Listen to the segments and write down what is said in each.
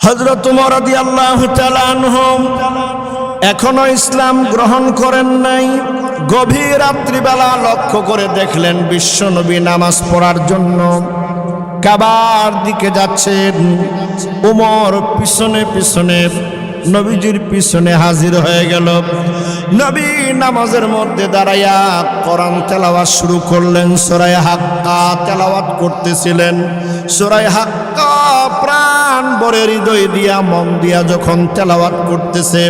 হযরত ওমর রাদিয়াল্লাহু তাআলা আনহু এখনো ইসলাম গ্রহণ করেন নাই। গভীর রাত্রিবেলা লক্ষ্য করে দেখলেন বিশ্বনবী নামাজ পড়ার জন্য কাবার দিকে যাচ্ছেন। ওমর পিছনে পিছনে নবীজির পিছনে হাজির হয়ে গেল। নবী নামাজের মধ্যে দাঁড়াইয়া কোরআন তেলাওয়াত শুরু করলেন। সূরা হাক্কা তেলাওয়াত করতেছিলেন। সূরা হাক্কা প্রাণ ভরে হৃদয় দিয়া মন দিয়া যখন তেলাওয়াত করতেছে,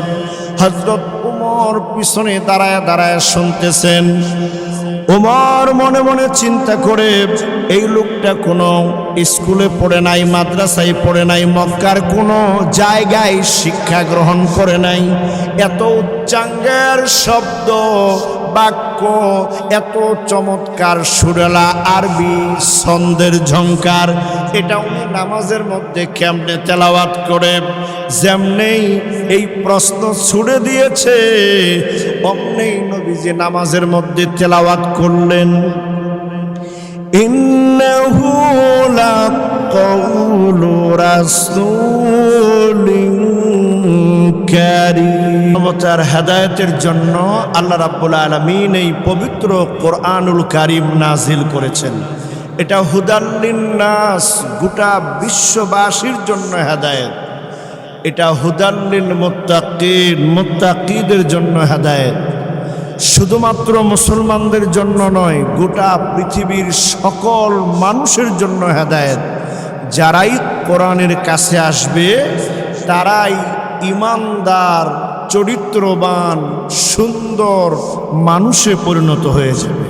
হযরত ওমর পিছনে দাঁড়ায় দাঁড়ায় শুনতেছেন। ওমর মনে মনে চিন্তা করে, এই লোকটা কোনো স্কুলে পড়ে নাই, মাদ্রাসায় পড়ে নাই, মক্কার কোনো জায়গায় শিক্ষা গ্রহণ করে নাই। এত উচ্চাঙ্গের শব্দ বাক্য, এত চমৎকার সুরেলা আরবি ছন্দের ঝংকার, এটা উনি নামাজের মধ্যে কেমনে তেলাওয়াত করে? যেমনেই এই প্রশ্ন ছুড়ে দিয়েছে অমনেই নবীজি নামাজের মধ্যে তেলাওয়াত করলেন, ইন্নাহু লাকাউলু রাসূলিন কারীম। মানবতার হেদায়েতের জন্য আল্লাহ রাব্বুল আলামিন এই পবিত্র কোরআনুল কারীম নাজিল করেছেন। এটা হুদাল লিন্নাস, গোটা বিশ্ববাসীর জন্য হেদায়েত। এটা হুদাল লিল মুত্তাকিন, মুত্তাকিদের জন্য হেদায়েত। শুধুমাত্র মুসলমানদের জন্য নয়, গোটা পৃথিবীর সকল মানুষের জন্য হেদায়েত। যারাই কোরআনের কাছে আসবে তারাই ঈমানদার, চরিত্রবান, সুন্দর মানুষে পরিণত হয়ে যাবে।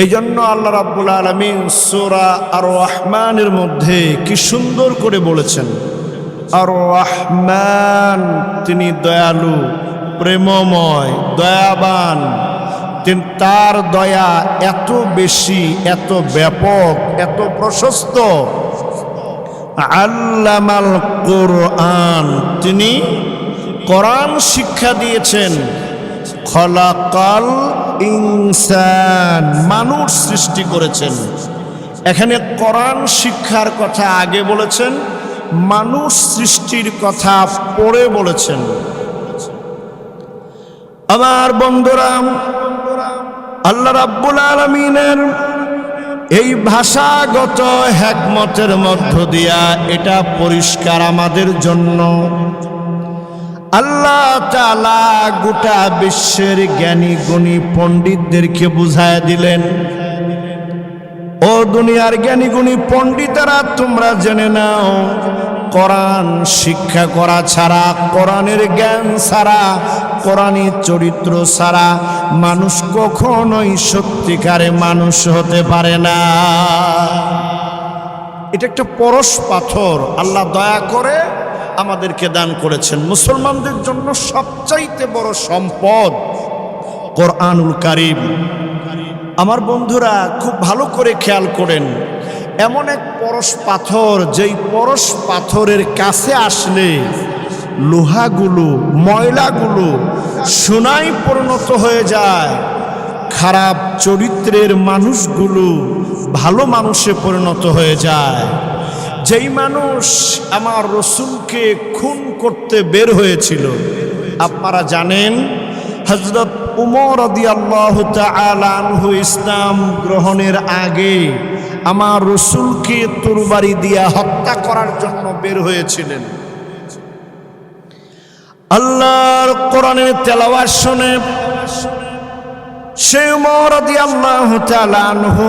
এই জন্য আল্লাহ রাব্বুল আলামিন সূরা আর রহমানের মধ্যে কি সুন্দর করে বলেছেন, আর রহমান তিনি দয়ালু, প্রেমময়, দয়াবান। তার দয়া এত বেশি, এত ব্যাপক, এত প্রশস্ত। আল্লামাল কোরআন, তিনি কোরআন শিক্ষা দিয়েছেন। খলাকাল ইনসান, মানুষ সৃষ্টি করেছেন। এখানে কোরআন শিক্ষার কথা আগে বলেছেন, মানুষ সৃষ্টির কথা পরে বলেছেন। আমার বন্ধুরা, আল্লাহ রাব্বুল আলামিনের এই ভাষাগত হিকমতের মধ্য দিয়া এটা পরিষ্কার আমাদের জন্য আল্লাহ তাআলা গোটা বিশ্বের জ্ঞানী গুণী পণ্ডিতদেরকে বুঝায় দিলেন, ও দুনিয়ার জ্ঞানী গুণী পণ্ডিতেরা, তোমরা জেনে নাও, কোরআন শিক্ষা করা ছাড়া, কোরআনের জ্ঞান ছাড়া, কোরআনী চরিত্র ছাড়া মানুষ কখনোই সত্যিকারে মানুষ হতে পারে না। এটা একটা পরশ পাথর আল্লাহ দয়া করে আমাদেরকে দান করেছেন। মুসলমানদের জন্য সবচাইতে বড় সম্পদ কোরআনুল কারীম। আমার বন্ধুরা খুব ভালো করে খেয়াল করেন, এমন এক পরশ পাথর, যেই পরশ পাথরের কাছে আসলে লোহাগুলো, ময়লাগুলো সোনায় পরিণত হয়ে যায়। খারাপ চরিত্রের মানুষগুলো ভালো মানুষে পরিণত হয়ে যায়। যেই মানুষ আমার রসুলকে খুন করতে বের হয়েছিল, আপনারা জানেন, হযরত ওমর রাদিয়াল্লাহু তাআলা আনহু ইসলাম গ্রহণের আগে আমার রসুলকে তরবারি দিয়া হত্যা করার জন্য বের হয়েছিলেন। আল্লাহর কোরআনের তেলাওয়াত শুনে সেই ওমর রাদিয়াল্লাহু তাআলা আনহু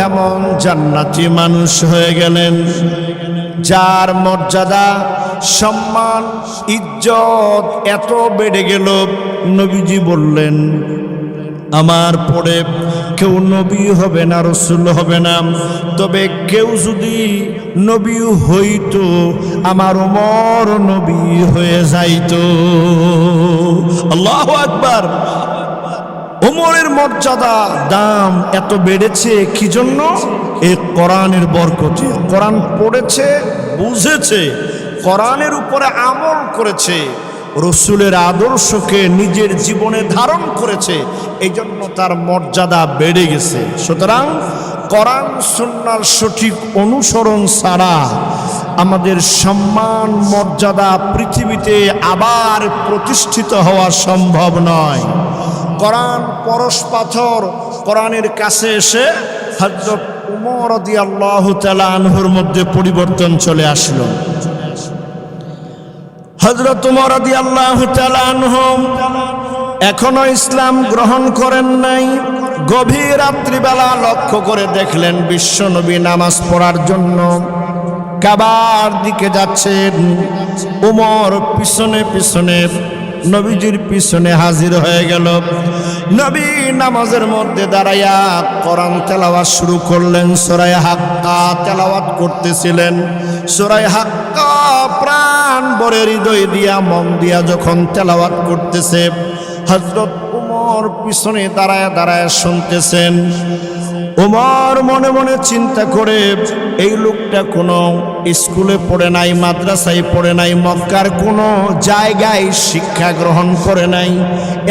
এমন জান্নাতি মানুষ হয়ে গেলেন, যার মর্যাদা, সম্মান, ইজ্জত এত বেড়ে গেল, নবীজি বললেন, আমার পরে কেউ নবী হবে না, রসুল হবে না, তবে কেউ যদি নবী হইতো আমার ওমর নবী হয়ে যাইতো। আল্লাহু আকবার। ওমরের মর্যাদা, দাম এত বেড়েছে কি জন্য? এই কোরআনের বরকতে। কোরআন পড়েছে, বুঝেছে, কোরআনের উপরে আমল করেছে, রসুলের আদর্শকে নিজের জীবনে ধারণ করেছে, এই জন্য তার মর্যাদা বেড়ে গেছে। সুতরাং কোরআন সুন্নাহর সঠিক অনুসরণ ছাড়া আমাদের সম্মান মর্যাদা পৃথিবীতে আবার প্রতিষ্ঠিত হওয়া সম্ভব নয়। কোরআন পরশ পাথর, কোরআনের কাছে এসে হযরত উমর রাদিয়াল্লাহু তাআলা আনহুর মধ্যে পরিবর্তন চলে আসলো। হযরত উমর রাদিয়াল্লাহু তাআলা আনহু এখনো ইসলাম গ্রহণ করেন নাই। গভীর রাত্রিবেলা লক্ষ্য করে দেখলেন বিশ্বনবী নামাজ পড়ার জন্য কাবার দিকে যাচ্ছেন। উমর পিছনে পিছনে নবীজির পিছনে হাজির হয়ে গেল। নবী নামাজের মধ্যে দাঁড়াইয়া কোরআন তেলাওয়াত শুরু করলেন। সূরা হাক্কা তেলাওয়াত করতেছিলেন। সূরা হাক্কা প্রাণ ভরে হৃদয় দিয়া মন দিয়া যখন তেলাওয়াত করতেছে, হযরত উমর পিছনে দাঁড়ায় দাঁড়ায় শুনতেছেন। উমর মনে মনে চিন্তা করে, এই লোকটা কোনো স্কুলে পড়ে নাই, মাদ্রাসায় পড়ে নাই, মক্কার কোনো জায়গায় শিক্ষা গ্রহণ করে নাই।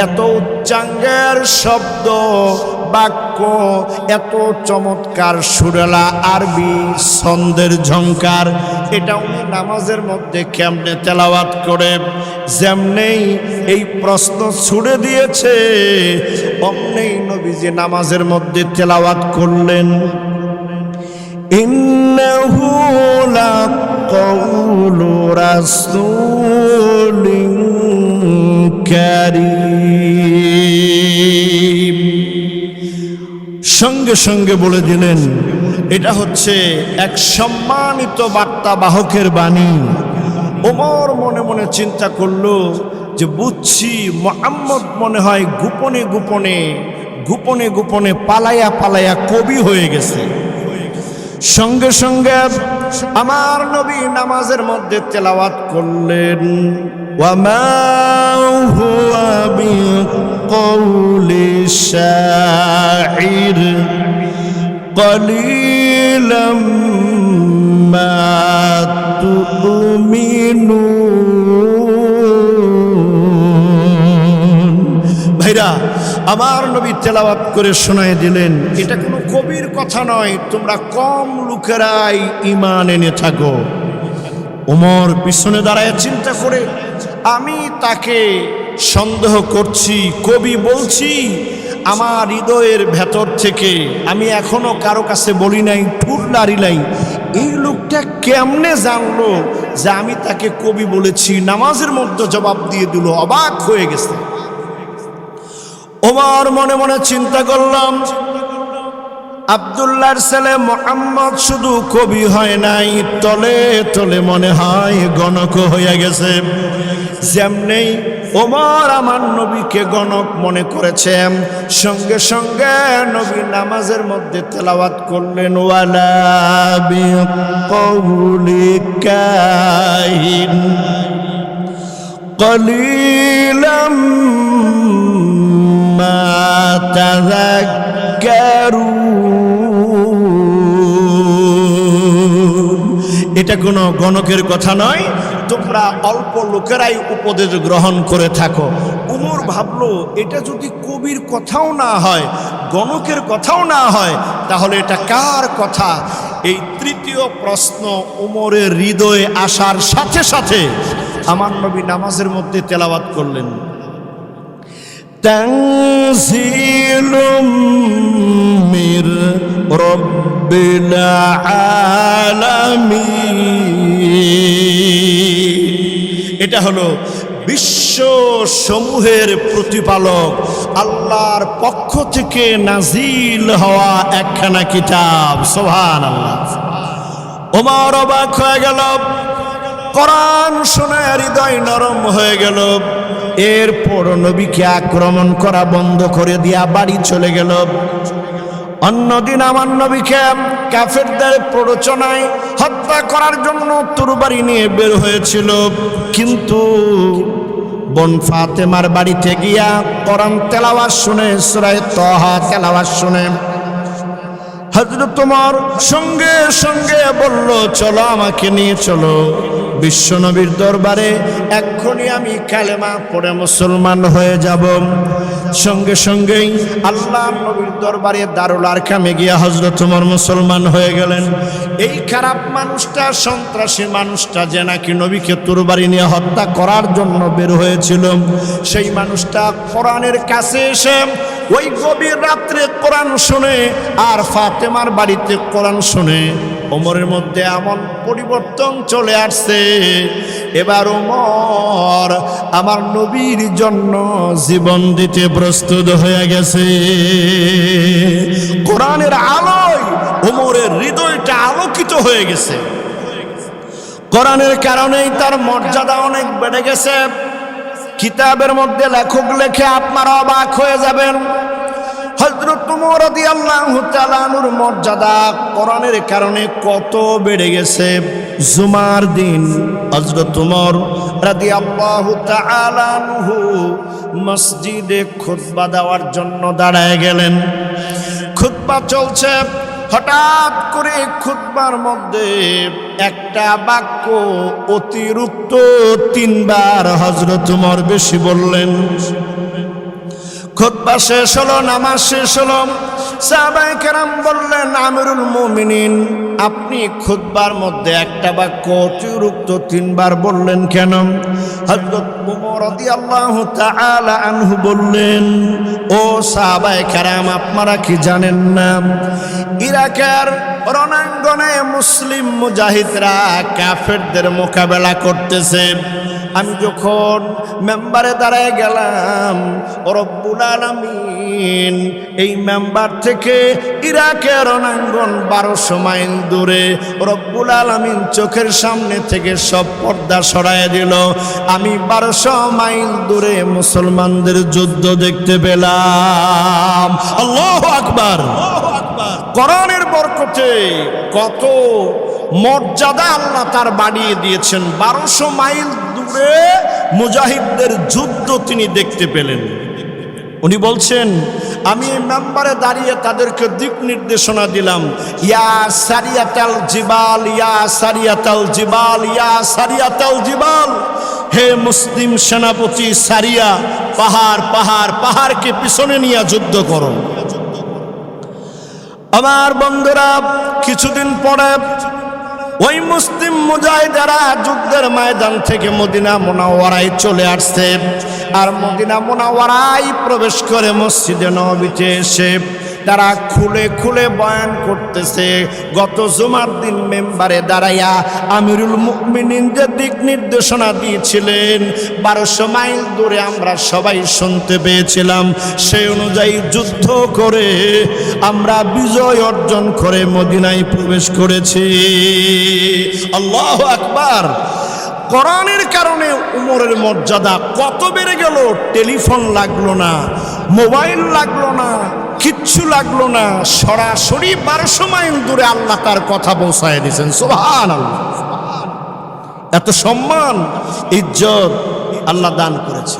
এত উচ্চাঙ্গের শব্দ বাক্য, এত চমৎকার সুরেলা আরবি ছন্দের ঝংকার, এটা উনি নামাজের মধ্যে কেমনে তেলাওয়াত করে? যেমনেই এই প্রশ্ন ছুড়ে দিয়েছে অমনেই নবীজি নামাজের মধ্যে তেলাওয়াত করলেন। ইন্নাহু লাকাউলু রাসূলিন কারীম। সঙ্গে সঙ্গে বলে দিলেন, এটা হচ্ছে এক সম্মানিত বার্তা বাহকের বাণী। ওমর মনে মনে চিন্তা করলো যে বুঝছি মুহাম্মদ মনে হয় গোপনে গোপনে গোপনে গোপনে পালায়া পালায়া কবি হয়ে গেছে। সঙ্গে সঙ্গে আমার নবী নামাজের মধ্যে তেলাওয়াত করলেন, ওয়ামা হুয়া বিকাউলি শাইর কলিলাম মা তুমিনুন। ভাইরা, আমার নবী তেলাওয়াত করে শোনায় দিলেন, এটা কোনো কবির কথা নয়, তোমরা কম লোকেরাই ঈমান এনে থাকো। ওমর পিছনে দাঁড়ায় চিন্তা করে, আমি তাকে সন্দেহ করছি, কবি বলছি আমার হৃদয়ের ভেতর থেকে, আমি এখনো কারো কাছে বলি নাই, ঠুট নাড়ি নাই, এই লোকটা কেমনে জানলো যে আমি তাকে কবি বলেছি? নামাজের মধ্যে জবাব দিয়ে দিল, অবাক হয়ে গেছে। ওমর মনে মনে চিন্তা করলাম, আব্দুল্লাহর ছেলে মুহাম্মদ শুধু কবি হয় নাই, তলে তলে মনে হয় গণক হয়ে গেছে। যেমনি ওমর আমার নবীকে গণক মনে করেছেন, সঙ্গে সঙ্গে নবী নামাজের মধ্যে তেলাওয়াত করলেন, ওয়ালা বিকাউলি কাহিন কলিলাম মা তাযাক্কারুন। এটা কোনো গণকের কথা নয়, তোমরা অল্প লোকেরাই উপদেশ গ্রহণ করে থাকো। উমর ভাবলো, এটা যদি কবির কথাও না হয়, গণকের কথাও না হয়, তাহলে এটা কার কথা? এই তৃতীয় প্রশ্ন উমরের হৃদয়ে আসার সাথে সাথে আমার নবী নামাজের মধ্যে তেলাওয়াত করলেন, তানজিলুম মির রাব্বিল আলামিন। এটা হলো বিশ্ব সমূহের প্রতিপালক আল্লাহর পক্ষ থেকে নাজিল হওয়া একখানা কিতাব। সুবহানাল্লাহ। ওমর অবাক হয়ে গেল, কোরআন শুনে হৃদয় নরম হয়ে গেল। এরপর নবীকে আক্রমণ করা বন্ধ করে দিয়া বাড়ি চলে গেল। অন্যদিন আমার নবীকে কাফেরদের প্ররোচনায় হত্যা করার জন্য তরবারি নিয়ে বের হয়েছিল, কিন্তু বোন ফাতেমার বাড়িতে গিয়া কোরআন তেলাওয়াত শুনে, সূরা তাহা তেলাওয়াত শুনে হযরত ওমর সঙ্গে সঙ্গে বলল, চলো আমাকে নিয়ে চলো। বিশ্বনবীর দরবারে এক্ষুনি আমি কালেমা পড়ে মুসলমান হয়ে যাব। সঙ্গে সঙ্গেই আল্লাহ নবীর দরবারে দারুল আরকামে গিয়া হযরত ওমর মুসলমান হয়ে গেলেন। এই খারাপ মানুষটা, সন্ত্রাসী মানুষটা যে নাকি নবীকে তরবারি নিয়ে হত্যা করার জন্য বের হয়েছিল, সেই মানুষটা কোরআনের কাছে এসে ওই গভীর রাত্রে কোরআন শুনে আর ফাতেমার বাড়িতে কোরআন শুনে ওমরের মধ্যে এমন পরিবর্তন চলে আসছে, এবার ওমর আমার নবীর জন্য জীবন দিতে প্রস্তুত হয়ে গেছে। কোরআনের আলোয় ওমরের হৃদয়টা আলোকিত হয়ে গেছে। কোরআনের কারণেই তার মর্যাদা অনেক বেড়ে গেছে। কিতাবের মধ্যে লেখক লেখে আপনারা অবাক হয়ে যাবেন। হযরত ওমর রাদিয়াল্লাহু তাআলা আনহুর মর্যাদা কোরআনের কারণে কত বেড়ে গেছে। জুমার দিন হযরত ওমর রাদিয়াল্লাহু তাআলা আনহু মসজিদে খুতবা দেওয়ার জন্য দাঁড়ায় গেলেন। খুতবা চলছে, হঠাৎ করে খুতবার মধ্যে একটা বাক্য অতিরিক্ত 3 বার হযরত ওমর বেশি বললেন। খুতবা শেষ হলো, নামাজ শেষ হলো। সাহাবায়ে কেরাম বললেন, আমিরুল মুমিনিন, আপনি খুতবার মধ্যে একটা বাক্য অতিরিক্ত 3 বার বললেন কেন? হযরত ওমর রাদিয়াল্লাহু তাআলা আনহু বললেন, ও সাহাবায়ে কেরাম, আপনারা কি জানেন না ইরাকের রণাঙ্গনে মুসলিম মুজাহিদরা কাফেরদের মোকাবেলা করতেছে। আমি যখন মেম্বারে দাঁড়ায় গেলাম, রব্বুল আলামিন এই মেম্বার থেকে ইরাকের রণাঙ্গন 1200 মাইল দূরে, রব্বুল আলামিন চোখের সামনে থেকে সব পর্দা সরায় দিল। আমি 1200 মাইল দূরে মুসলমানদের যুদ্ধ দেখতে পেলাম। আল্লাহু আকবার। কোরআনের বরকতে কত মর্যাদা আল্লাহ তার বাড়িয়ে দিয়েছেন। 1200 মাইল দূরে মুজাহিদদের যুদ্ধ তিনি দেখতে পেলেন। উনি বলছেন, আমি এই মেম্বারে দাঁড়িয়ে তাদেরকে দিক নির্দেশনা দিলাম, ইয়া সারিয়াতাল জিবাল, ইয়া সারিয়াতাল জিবাল, ইয়া সারিয়াতাল জিবাল। হে মুসলিম সেনাপতি সারিয়া, পাহাড় পাহাড় পাহাড়কে পিছনে নিয়ে যুদ্ধ করো। আমার বন্ধুরা, কিছুদিন পরে ওই মুসলিম মুজাহিদেরা যুদ্ধের ময়দান থেকে মদিনা মুনাওয়ারায় চলে আসছে। আর মদিনা মুনাওয়ারায় প্রবেশ করে মসজিদে নববীতে এসে তারা খুলে খুলে বয়ান করতেছে। গত জুমার দিন মেম্বারে দাঁড়াইয়া আমিরুল মুমিনিন যে দিক নির্দেশনা দিয়েছিলেন 1200 মাইল দূরে আমরা সবাই শুনতে পেয়েছিলাম, সেই অনুযায়ী যুদ্ধ করে আমরা বিজয় অর্জন করে মদিনায় প্রবেশ করেছি। আল্লাহু আকবার। কোরআনের কারণে উমরের মর্যাদা কত বেড়ে গেল। টেলিফোন লাগলো না, মোবাইল লাগলো না, কিচ্ছু লাগলো না, সরাসরি 1200 মাইল দূরে আল্লাহ তার কথা পৌঁছায় দিয়েছেন। সুবহানাল্লাহ। এত সম্মান ইজ্জত আল্লাহ দান করেছে।